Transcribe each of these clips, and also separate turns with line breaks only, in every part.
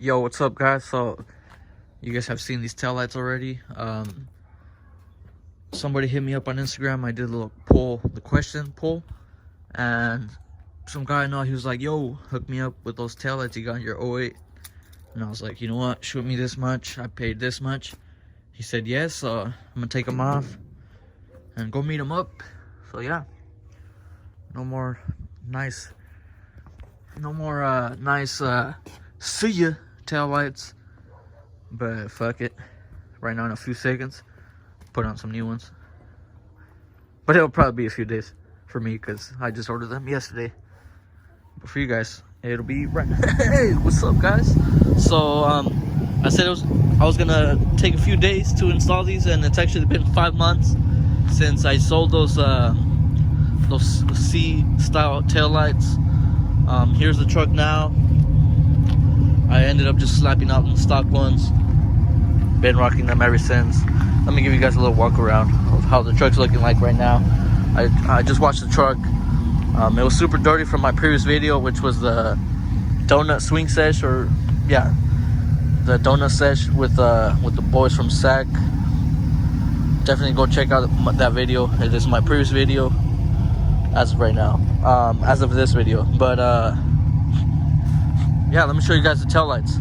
Yo, what's up, guys? So you guys have seen these taillights already. Somebody hit me up on Instagram. I did a little poll, the question poll, and some guy I know, he was like, yo, hook me up with those taillights you got in your 08. And I was like, you know what, shoot me this much, I paid this much. He said yes, so I'm gonna take them off and go meet him up. So yeah, no more nice see ya taillights, but fuck it, right now in a few seconds put on some new ones, but it'll probably be a few days for me because I just ordered them yesterday. But for you guys, it'll be right now. Hey, what's up, guys? So I said I was gonna take a few days to install these, and it's actually been 5 months since I sold those C style taillights. Here's the truck now. I ended up just slapping out the stock ones. Been rocking them ever since. Let me give you guys a little walk around of how the truck's looking like right now. I just watched the truck. It was super dirty from my previous video, which was the donut swing sesh, or yeah, the donut sesh with the boys from SAC. Definitely go check out that video. It is my previous video as of right now, as of this video. But yeah, let me show you guys the taillights.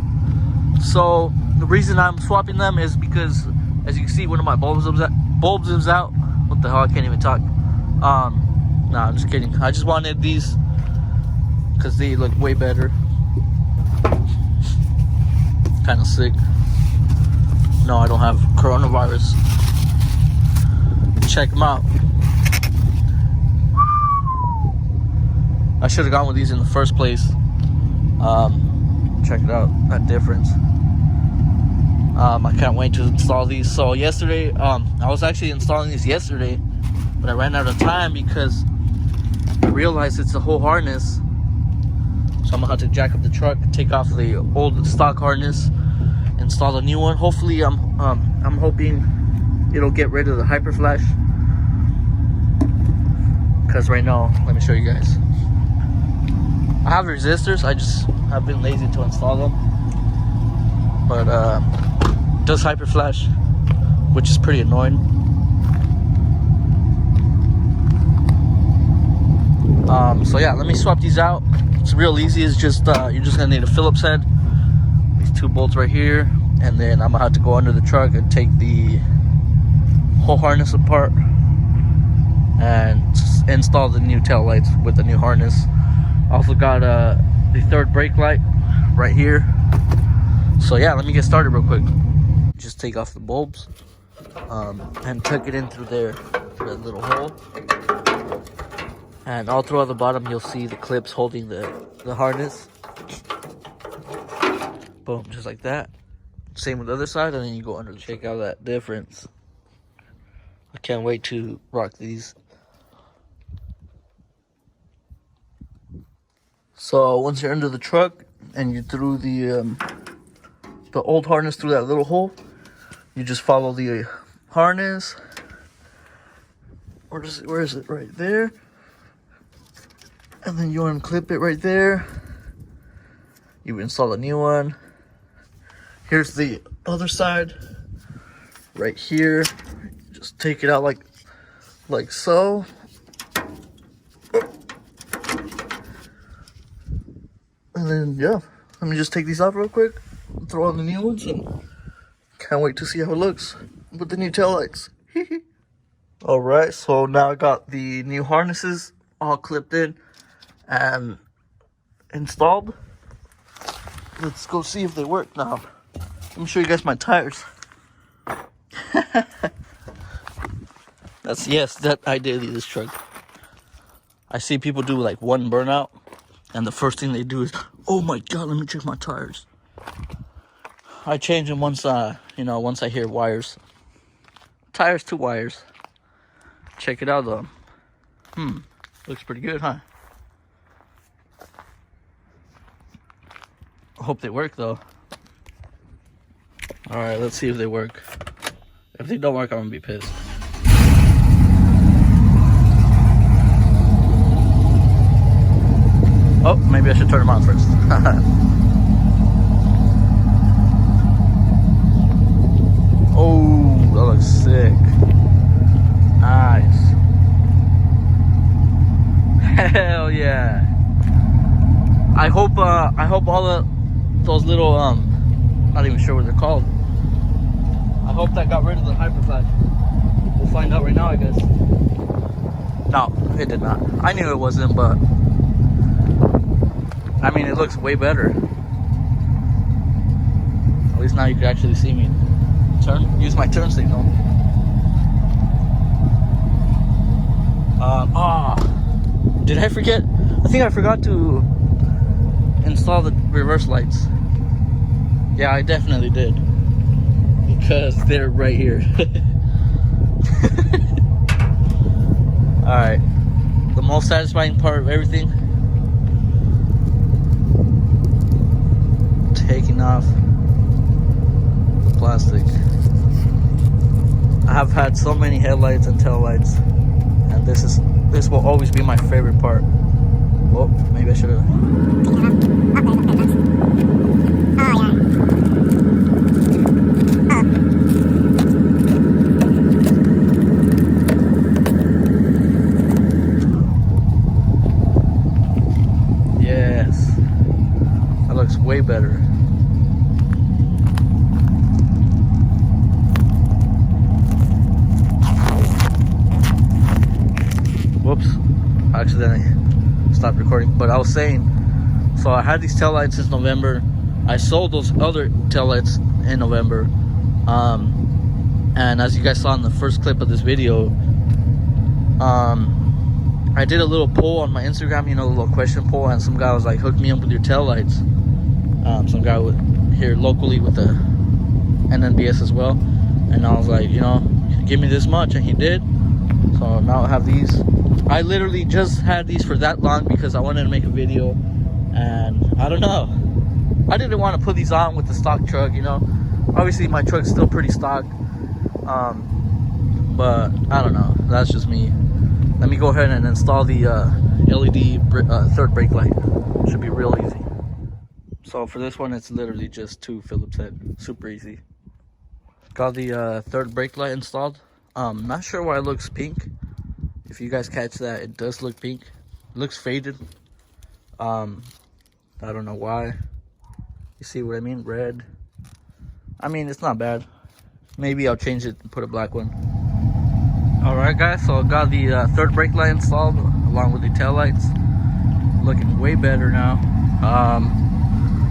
So the reason I'm swapping them is because, as you can see, one of my bulbs is out. What the hell, I can't even talk. Nah, I'm just kidding. I just wanted these because they look way better. Kind of sick. No, I don't have coronavirus. Check them out. I should have gone with these in the first place. Check it out, that difference. I can't wait to install these. So yesterday, I was actually installing these yesterday, but I ran out of time because I realized it's a whole harness. So I'm gonna have to jack up the truck, take off the old stock harness, install a new one. Hopefully, I'm hoping it'll get rid of the hyper flash. Because right now, let me show you guys. I have resistors, I just have been lazy to install them. But it does hyper flash, which is pretty annoying. So yeah, let me swap these out. It's real easy. It's just you're just gonna need a Phillips head, these 2 bolts right here, and then I'm gonna have to go under the truck and take the whole harness apart and install the new tail lights with the new harness. Also got the 3rd brake light right here. So yeah, let me get started real quick. Just take off the bulbs and tuck it in through there, through that little hole. And all throughout the bottom, you'll see the clips holding the harness. Boom, just like that. Same with the other side, and then you go under. Check out that difference. I can't wait to rock these. So once you're under the truck and you threw the old harness through that little hole, you just follow the harness. Where is it? Right there. And then you unclip it right there. You install a new one. Here's the other side. Right here. Just take it out like so. And then, yeah, let me just take these off real quick, throw on the new ones, and can't wait to see how it looks with the new taillights. Alright, so now I got the new harnesses all clipped in and installed. Let's go see if they work now. Let me show you guys my tires. That I did this truck. I see people do like one burnout, and the first thing they do is, oh my god, let me check my tires. I change them once once I hear wires. Tires to wires. Check it out though. Looks pretty good, huh? I hope they work though. Alright, let's see if they work. If they don't work, I'm gonna be pissed. Oh, maybe I should turn them on first. Yeah. I hope all those little not even sure what they're called. I hope that got rid of the hyperflash. We'll find out right now, I guess. No, it did not. I knew it wasn't, but I mean, it looks way better. At least now you can actually see me use my turn signal. Did I forget? I think I forgot to install the reverse lights. Yeah, I definitely did. Because they're right here. Alright. The most satisfying part of everything. Taking off the plastic. I have had so many headlights and tail lights, and this will always be my favorite part. Oh, maybe I should have. Yes, that looks way better. Whoops, I accidentally stopped recording. But I was saying, so I had these taillights since November. I sold those other taillights in November. And as you guys saw in the first clip of this video, I did a little poll on my Instagram, you know, a little question poll, and some guy was like, hook me up with your taillights. Some guy here locally with the NNBS as well. And I was like, you know, give me this much, and he did. So now I have these. I literally just had these for that long because I wanted to make a video, and I don't know, I didn't want to put these on with the stock truck, you know. Obviously my truck's still pretty stock, but I don't know, that's just me. Let me go ahead and install the LED third brake light. Should be real easy. So for this one, it's literally just 2 Phillips head, super easy. Got the third brake light installed. Not sure why it looks pink. If you guys catch that, it does look pink. It looks faded. I don't know why. You see what I mean? Red. I mean, it's not bad. Maybe I'll change it and put a black one. Alright guys, so I got the third brake light installed along with the tail lights. Looking way better now.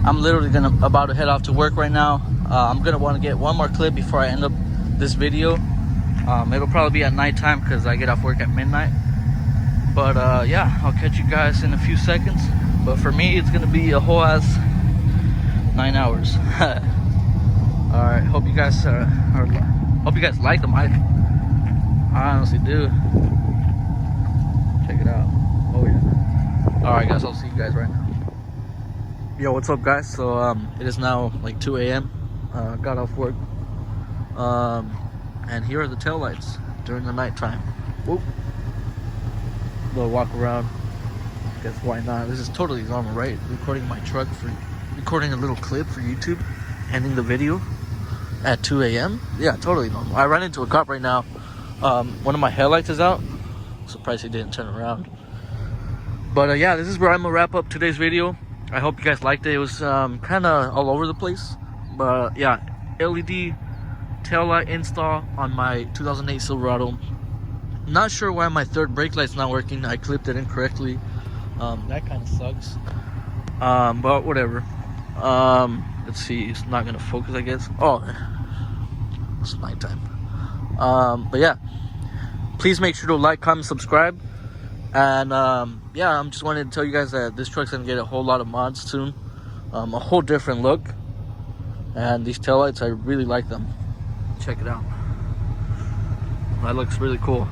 I'm literally about to head off to work right now. I'm gonna want to get one more clip before I end up this video. It'll probably be at nighttime because I get off work at midnight. But yeah, I'll catch you guys in a few seconds. But for me, it's gonna be a whole ass 9 hours. All right, hope you guys like them. I honestly do. Check it out. Oh yeah. All right, guys, I'll see you guys right now. Yo, what's up, guys? So it is now like 2 a.m. Got off work. And here are the taillights during the nighttime. Whoop. Little walk around. Guess why not? This is totally normal, right? Recording my truck recording a little clip for YouTube, ending the video at 2 a.m. Yeah, totally normal. I ran into a cop right now. One of my headlights is out. Surprised he didn't turn around. But yeah, this is where I'm gonna wrap up today's video. I hope you guys liked it. It was kind of all over the place. But yeah, LED taillight install on my 2008 Silverado. Not sure why my third brake light's not working. I clipped it incorrectly. That kind of sucks. But whatever. Let's see. It's not gonna focus, I guess. Oh, it's nighttime. But yeah, please make sure to like, comment, subscribe. And yeah, I'm just wanted to tell you guys that this truck's gonna get a whole lot of mods soon. A whole different look. And these taillights, I really like them. Check it out. That looks really cool.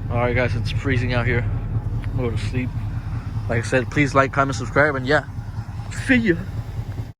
Alright guys, it's freezing out here. I'm going to sleep. Like I said, please like, comment, subscribe, and yeah, see ya.